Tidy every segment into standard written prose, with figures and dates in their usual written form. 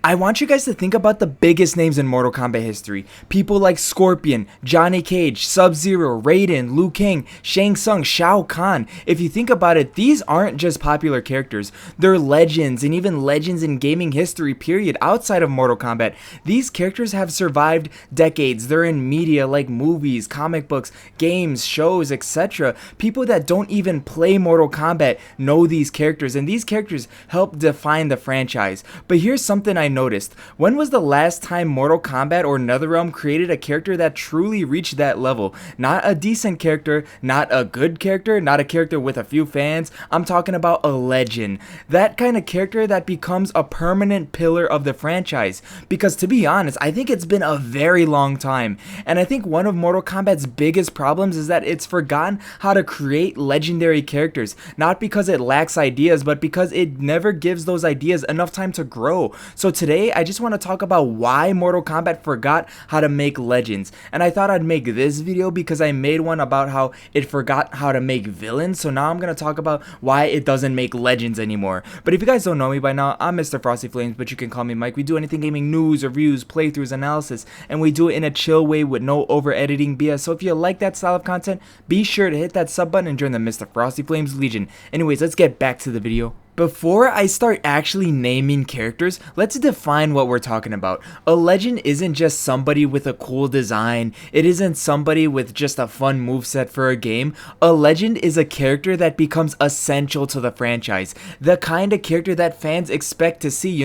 I want you guys to think about the biggest names in Mortal Kombat history. People like Scorpion, Johnny Cage, Sub-Zero, Raiden, Liu Kang, Shang Tsung, Shao Kahn. If you think about it, these aren't just popular characters. They're legends, and even legends in gaming history, period, outside of Mortal Kombat. These characters have survived decades. They're in media like movies, comic books, games, shows, etc. People that don't even play Mortal Kombat know these characters, and these characters help define the franchise. But here's something I noticed. When was the last time Mortal Kombat or NetherRealm created a character that truly reached that level? Not a decent character, not a good character, not a character with a few fans. I'm talking about a legend. That kind of character that becomes a permanent pillar of the franchise. Because to be honest, I think it's been a very long time. And I think one of Mortal Kombat's biggest problems is that it's forgotten how to create legendary characters. Not because it lacks ideas, but because it never gives those ideas enough time to grow. So today, I just want to talk about why Mortal Kombat forgot how to make legends. And I thought I'd make this video because I made one about how it forgot how to make villains. So now I'm going to talk about why it doesn't make legends anymore. But if you guys don't know me by now, I'm Mr. Frosty Flames, but you can call me Mike. We do anything gaming news, reviews, playthroughs, analysis, and we do it in a chill way with no over editing BS. So if you like that style of content, be sure to hit that sub button and join the Mr. Frosty Flames Legion. Anyways, let's get back to the video. Before I start actually naming characters, let's define what we're talking about. A legend isn't just somebody with a cool design. It isn't somebody with just a fun moveset for a game. A legend is a character that becomes essential to the franchise. The kind of character that fans expect to see,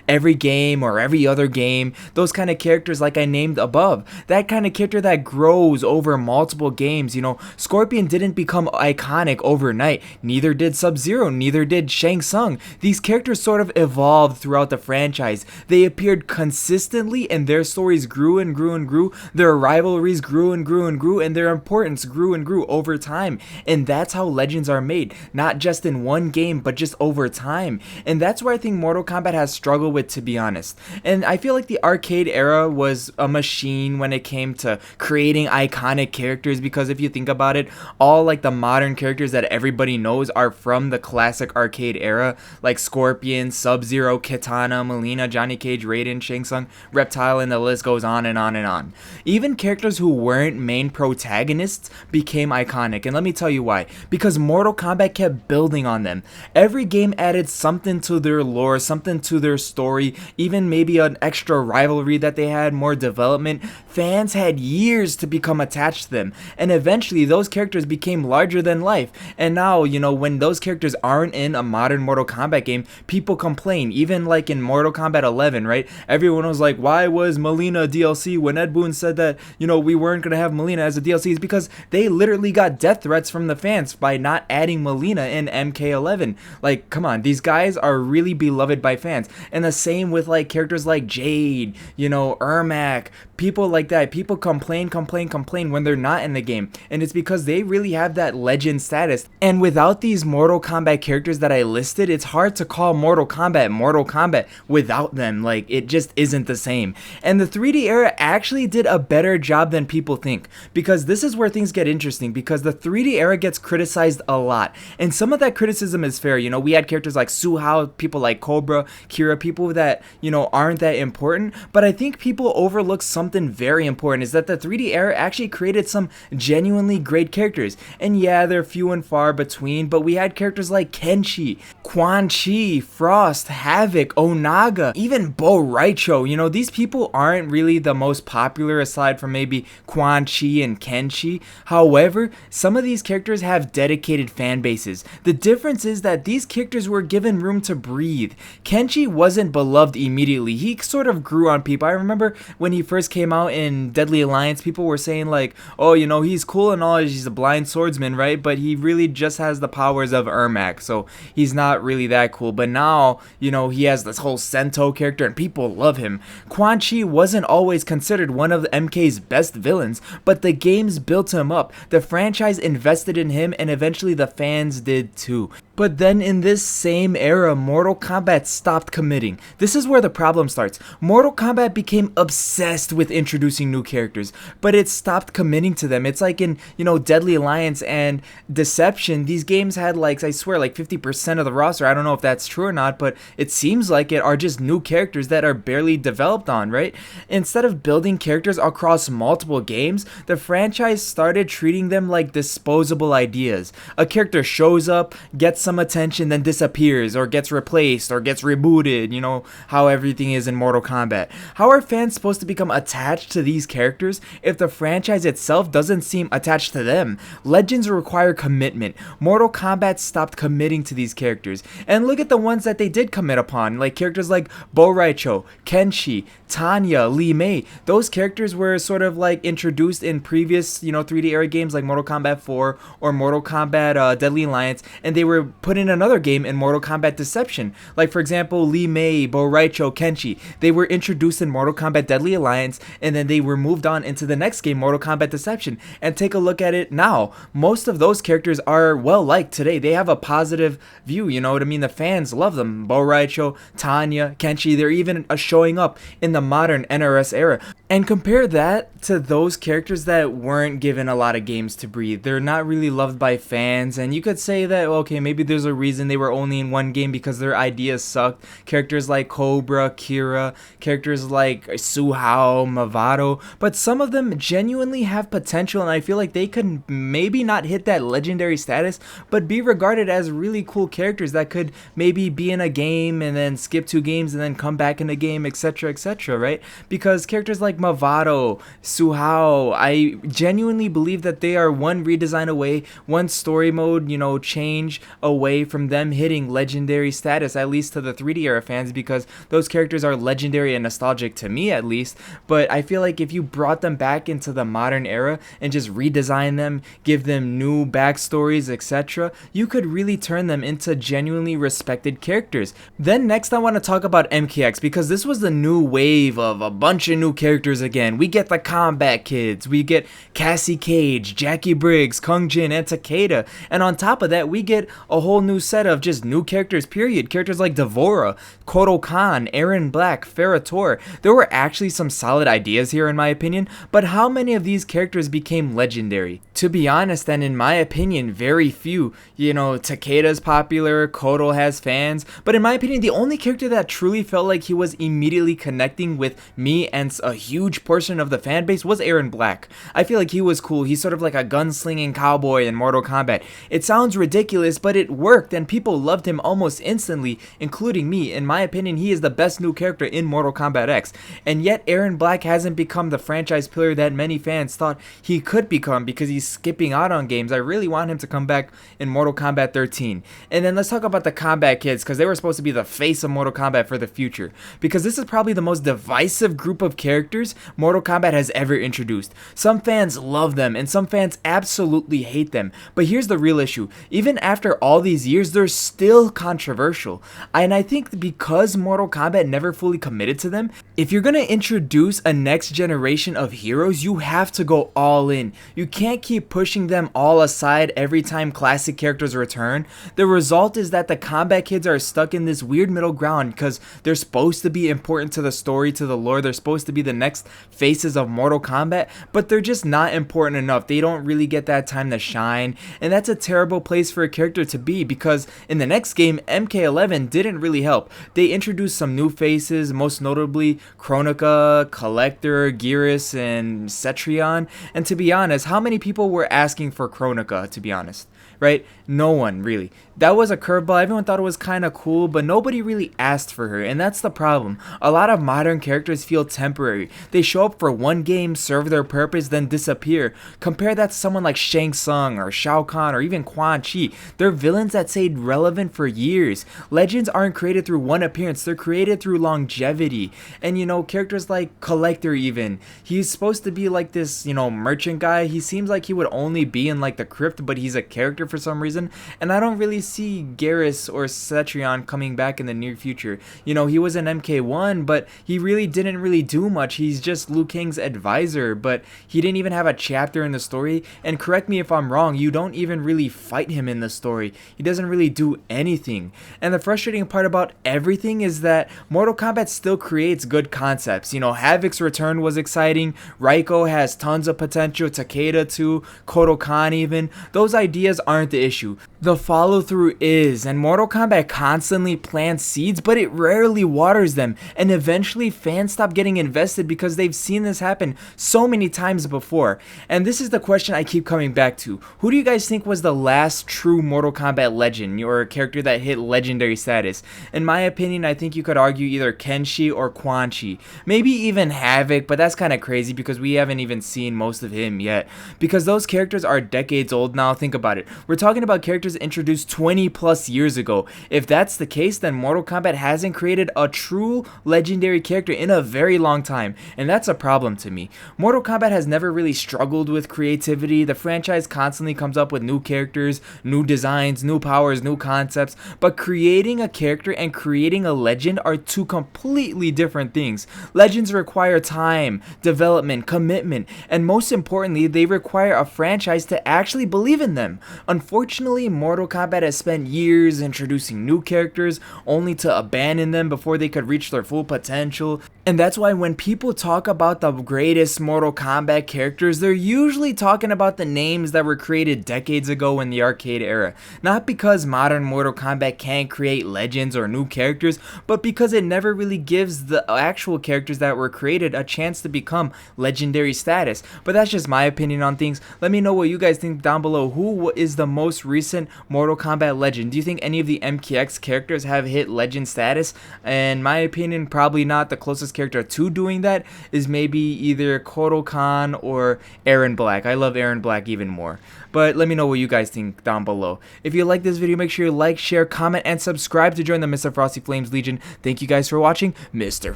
every game or every other game. Those kind of characters like I named above. That kind of character that grows over multiple games. Scorpion didn't become iconic overnight. Neither did Sub-Zero. Neither did Shang Tsung. These characters sort of evolved throughout the franchise. They appeared consistently and their stories grew and grew and grew. Their rivalries grew and grew and grew, and their importance grew and grew over time. And that's how legends are made, not just in one game, but just over time. And that's where I think Mortal Kombat has struggled with, to be honest. And I feel like the arcade era was a machine when it came to creating iconic characters, because if you think about it, all like the modern characters that everybody knows are from the classic arcade era, like Scorpion, Sub-Zero, Kitana, Mileena, Johnny Cage, Raiden, Shang Tsung, Reptile, and the list goes on and on and on. Even characters who weren't main protagonists became iconic, and let me tell you why. Because Mortal Kombat kept building on them. Every game added something to their lore, something to their story, even maybe an extra rivalry that they had, more development. Fans had years to become attached to them, and eventually those characters became larger than life. And now, when those characters aren't in a modern Mortal Kombat game, people complain. Even like in Mortal Kombat 11, right? Everyone was like, why was Mileena DLC? When Ed Boon said that, we weren't going to have Mileena as a DLC, is because they literally got death threats from the fans by not adding Mileena in MK11. Like, come on, these guys are really beloved by fans. And the same with like characters like Jade, Ermac, people like that. People complain when they're not in the game. And it's because they really have that legend status. And without these Mortal Kombat characters that I listed, it's hard to call Mortal Kombat without them. Like, it just isn't the same. And the 3D era actually did a better job than people think, because this is where things get interesting, because the 3D era gets criticized a lot, and some of that criticism is fair. We had characters like Suhao, people like Cobra, Kira, people that aren't that important, but I think people overlook something very important, is that the 3D era actually created some genuinely great characters. And yeah, they're few and far between, but we had characters like Kenshi, Quan Chi, Frost, Havoc, Onaga, even Bo Raicho. These people aren't really the most popular aside from maybe Quan Chi and Kenshi. However, some of these characters have dedicated fan bases. The difference is that these characters were given room to breathe. Kenshi wasn't beloved immediately. He sort of grew on people. I remember when he first came out in Deadly Alliance, people were saying like, oh, he's cool and all, he's a blind swordsman, right? But he really just has the powers of Ermac, so he's not really that cool. But now, he has this whole Sento character and people love him. Quan Chi wasn't always considered one of MK's best villains, but the games built him up. The franchise invested in him, and eventually the fans did too. But then in this same era, Mortal Kombat stopped committing. This is where the problem starts. Mortal Kombat became obsessed with introducing new characters, but it stopped committing to them. It's like in, Deadly Alliance and Deception, these games had like, I swear, like 50% of the roster. I don't know if that's true or not, but it seems like it, are just new characters that are barely developed on, right? Instead of building characters across multiple games, the franchise started treating them like disposable ideas. A character shows up, gets some attention, then disappears, or gets replaced, or gets rebooted, you know, how everything is in Mortal Kombat. How are fans supposed to become attached to these characters if the franchise itself doesn't seem attached to them? Legends require commitment. Mortal Kombat stopped committing to these characters. And look at the ones that they did commit upon, like characters like Bo Raicho, Kenshi, Tanya, Li Mei. Those characters were sort of like introduced in previous, 3D era games like Mortal Kombat 4 or Mortal Kombat Deadly Alliance, and they were put in another game in Mortal Kombat Deception. Like, for example, Li Mei, Bo Raicho, Kenshi. They were introduced in Mortal Kombat Deadly Alliance, and then they were moved on into the next game, Mortal Kombat Deception. And take a look at it now. Most of those characters are well liked today. They have a positive view, you know what I mean? The fans love them. Bo Raicho, Tanya, Kenshi, they're even showing up in the modern NRS era. And compare that to those characters that weren't given a lot of games to breathe. They're not really loved by fans, and you could say that, okay, maybe there's a reason they were only in one game because their ideas sucked. Characters like Cobra, Kira, characters like Suhao, Mavado, but some of them genuinely have potential, and I feel like they could maybe not hit that legendary status, but be regarded as really cool characters that could maybe be in a game and then skip 2 games and then come back in a game, etc., right? Because characters like Mavado, Suhao, I genuinely believe that they are one redesign away, one story mode, change away from them hitting legendary status, at least to the 3D era fans, because those characters are legendary and nostalgic to me, at least. But I feel like if you brought them back into the modern era and just redesign them, give them new backstories, etc., you could really turn them into genuinely respected characters. Then next I want to talk about MKX, because this was the new wave of a bunch of new characters again. We get the Kombat Kids, we get Cassie Cage, Jackie Briggs, Kung Jin, and Takeda, and on top of that we get a whole new set of just new characters, period. Characters like Devora, Kotal Khan, Aaron Black, Ferrator. There were actually some solid ideas here in my opinion, but how many of these characters became legendary? To be honest, and in my opinion, very few. Takeda's popular, Kotal has fans, but in my opinion, the only character that truly felt like he was immediately connecting with me and a huge portion of the fan base was Aaron Black. I feel like he was cool. He's sort of like a gunslinging cowboy in Mortal Kombat. It sounds ridiculous, but it worked, and people loved him almost instantly, including me. In my opinion, he is the best new character in Mortal Kombat X, and yet Aaron Black hasn't become the franchise pillar that many fans thought he could become because he's skipping out on games. I really want him to come back in Mortal Kombat 13. And then let's talk about the Kombat Kids, because they were supposed to be the face of Mortal Kombat for the future, because this is probably the most divisive group of characters Mortal Kombat has ever introduced. Some fans love them and some fans absolutely hate them, but here's the real issue. Even after all these years, they're still controversial, and I think because Mortal Kombat never fully committed to them, if you're gonna introduce a next generation of heroes, you have to go all in. You can't keep pushing them all aside every time classic characters return. The result is that the Kombat Kids are stuck in this weird middle ground because they're supposed to be important to the story, to the lore. They're supposed to be the next faces of Mortal Kombat, but they're just not important enough. They don't really get that time to shine, and that's a terrible place for a character to be, because in the next game, MK11 didn't really help. They introduced some new faces, most notably Kronika, Collector, Geras, and Cetrion, and to be honest, how many people were asking for Kronika, to be honest? Right? No one, really. That was a curveball. Everyone thought it was kind of cool, but nobody really asked for her, and that's the problem. A lot of modern characters feel temporary. They show up for one game, serve their purpose, then disappear. Compare that to someone like Shang Tsung or Shao Kahn or even Quan Chi. They're villains that stayed relevant for years. Legends aren't created through one appearance, they're created through longevity. And characters like Collector even. He's supposed to be like this, merchant guy. He seems like he would only be in like the crypt, but he's a character for some reason. And I don't really see Geras or Cetrion coming back in the near future. He was in MK1, but he really didn't really do much. He's just Liu Kang's advisor, but he didn't even have a chapter in the story. And correct me if I'm wrong, you don't even really fight him in the story. He doesn't really do anything. And the frustrating part about everything is that Mortal Kombat still creates good concepts. Havoc's return was exciting. Raiko has tons of potential. Takeda too. Kotal Khan even. Those ideas aren't aren't the issue. The follow through is, and Mortal Kombat constantly plants seeds, but it rarely waters them, and eventually fans stop getting invested because they've seen this happen so many times before. And this is the question I keep coming back to. Who do you guys think was the last true Mortal Kombat legend, or character that hit legendary status? In my opinion, I think you could argue either Kenshi or Quan Chi. Maybe even Havoc, but that's kind of crazy because we haven't even seen most of him yet. Because those characters are decades old now. Think about it. We're talking about characters introduced 20 plus years ago. If that's the case, then Mortal Kombat hasn't created a true legendary character in a very long time, and that's a problem to me. Mortal Kombat has never really struggled with creativity. The franchise constantly comes up with new characters, new designs, new powers, new concepts, but creating a character and creating a legend are two completely different things. Legends require time, development, commitment, and most importantly, they require a franchise to actually believe in them. Unfortunately, Mortal Kombat has spent years introducing new characters only to abandon them before they could reach their full potential. And that's why when people talk about the greatest Mortal Kombat characters, they're usually talking about the names that were created decades ago in the arcade era. Not because modern Mortal Kombat can't create legends or new characters, but because it never really gives the actual characters that were created a chance to become legendary status. But that's just my opinion on things. Let me know what you guys think down below. Who is the most recent Mortal Kombat legend? Do you think any of the MKX characters have hit legend status? In my opinion, probably not. The closest character to doing that is maybe either Kotal Khan or Aaron Black. I love Aaron Black even more. But let me know what you guys think down below. If you like this video, make sure you like, share, comment, and subscribe to join the Mr. Frosty Flames Legion. Thank you guys for watching. Mr.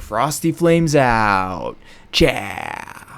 Frosty Flames out. Ciao.